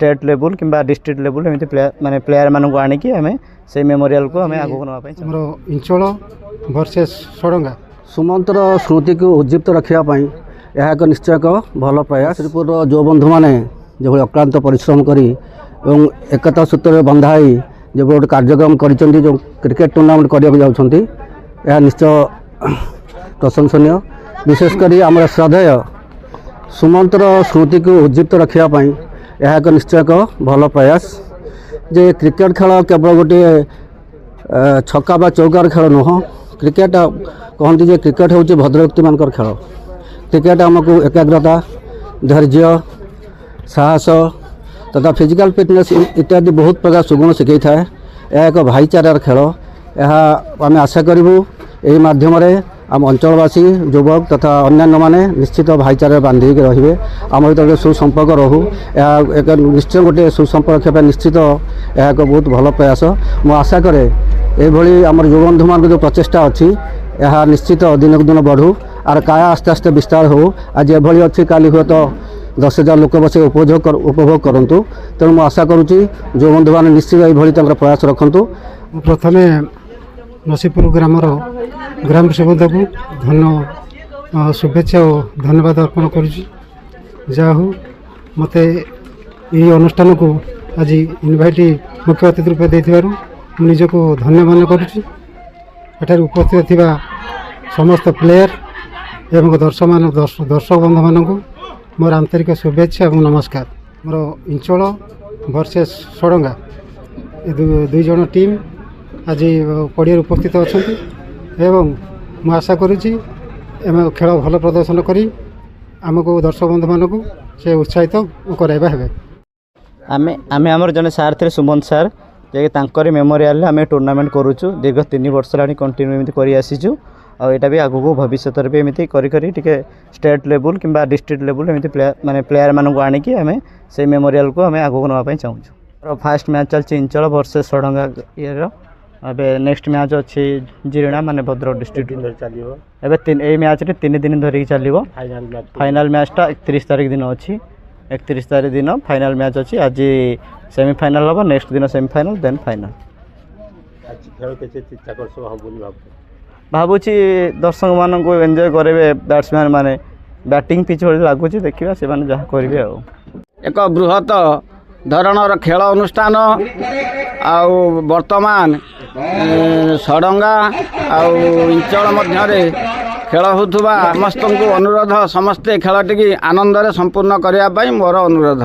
State level कि district level एमती माने प्लेयर मानक आनिकी आम से मेमोरियल को आम आगू ना इंचल वर्सेस सड़ंगा सुमंतर स्मृति को उज्जीवित रखापी यह एक निश्चय एक भल प्रयास श्रीपुर जो बंधु मैंने जो अक्लांत परिश्रम करी एवं एकता सूत्र बंधाई जो गोटे कार्यक्रम कर क्रिकेट टूर्नामेंट करने जाऊँगी यह निश्चय प्रशंसनीय विशेषकर आम श्रद्धेय सुमंतर स्मृति को उज्जीवित रखापी यह एक निश्चय एक भल प्रयास जे क्रिकेट खेल केवल गोटे छक्का बा चौकार खेल नुह क्रिकेट कहती जे क्रिकेट हूँ भद्रव्यक्ति मान खेल क्रिकेट आमको एकाग्रता धैर्य साहस तथा फिजिकल फिटनेस इत्यादि बहुत प्रकार सुगुण शिखई थाए यह एक भाईचारार खेल यह आम आशा करूँ यही मध्यम आम अंचलवासी युवक तथा अन्यान्य माने निश्चित भाईचारे बांधिक रे आम भर सुसंपर्क रहू यह एक निश्चय गोटे सुसंपर्क निश्चित यह एक बहुत भल प्रयास मु आशा करे ये आम युव बंधु मान जो प्रचेषा अच्छी यह निश्चित दिन को दिन बढ़ू आर काया आस्ते आस्ते विस्तार हो आज एभली अच्छी काली हुए तो 10,000 लोक बस उपभोग करूँ तेणु मुझे आशा करुँची जो बंधु मैंने निश्चित ये प्रयास रखु प्रथम नसीपुर ग्रामर ग्राम सेवक को धन्य शुभेच्छा और धन्यवाद अर्पण करूँ मत ये अनुष्ठान को आज इनभाइट मुख्य अतिथि रूप दे निजक धन्य मन करुँच उपस्थित थिबा समस्त प्लेयर एवं दर्शक बंधु मानक मोर आंतरिक शुभेच्छा और नमस्कार। मोर इंचल वर्सेस सड़ंगा दुई जन टीम आज पड़िया उपस्थित अच्छा एवं मु आशा करुँची खेल भल प्रदर्शन करी आमको दर्शक बंधु मानक से उत्साहित कराइबा हेबे। आमे आमर जने सार थे सुमंत सार जे मेमोरियल आम टूर्नामेंट करुचु दीर्घ 3 वर्ष ला कंटिन्यू एमती कर आसीचु और यहाँ भी आगू भविष्य भी एमती टे स्टेट लेवल कि डिस्ट्रिक्ट लेवल एमती माने प्लेयर मानक आनिकी आम से मेमोरियल को आम आगू ना चाहूँ। फास्ट मैच चलती इंचल वर्सेस सड़ंगा ये नेक्स्ट मैच अच्छी जिरणा माने भद्रक डिस्ट्रिक्ट चलो मैच 3 दिन धरिकी चलो फाइनाल मैचटा 31 तारिख दिन अच्छी 31 तारिख दिन फाइनाल मैच अच्छी आज सेमीफाइनाल हम नेक्स्ट दिन सेमीफाइनाल देन फाइनाल भावुची दर्शक मान को एंजॉय करेंगे बैट्समैन माने बैटिंग पिच भली लगुच देखा से जहाँ करेंगे एक बृहत धरणर खेल अनुष्ठान वर्तमान सड़ंगा इंचल मध्य खेल होता समस्त को अनुरोध समस्ते खेलटी आनंद संपूर्ण करने मोर अनुरोध।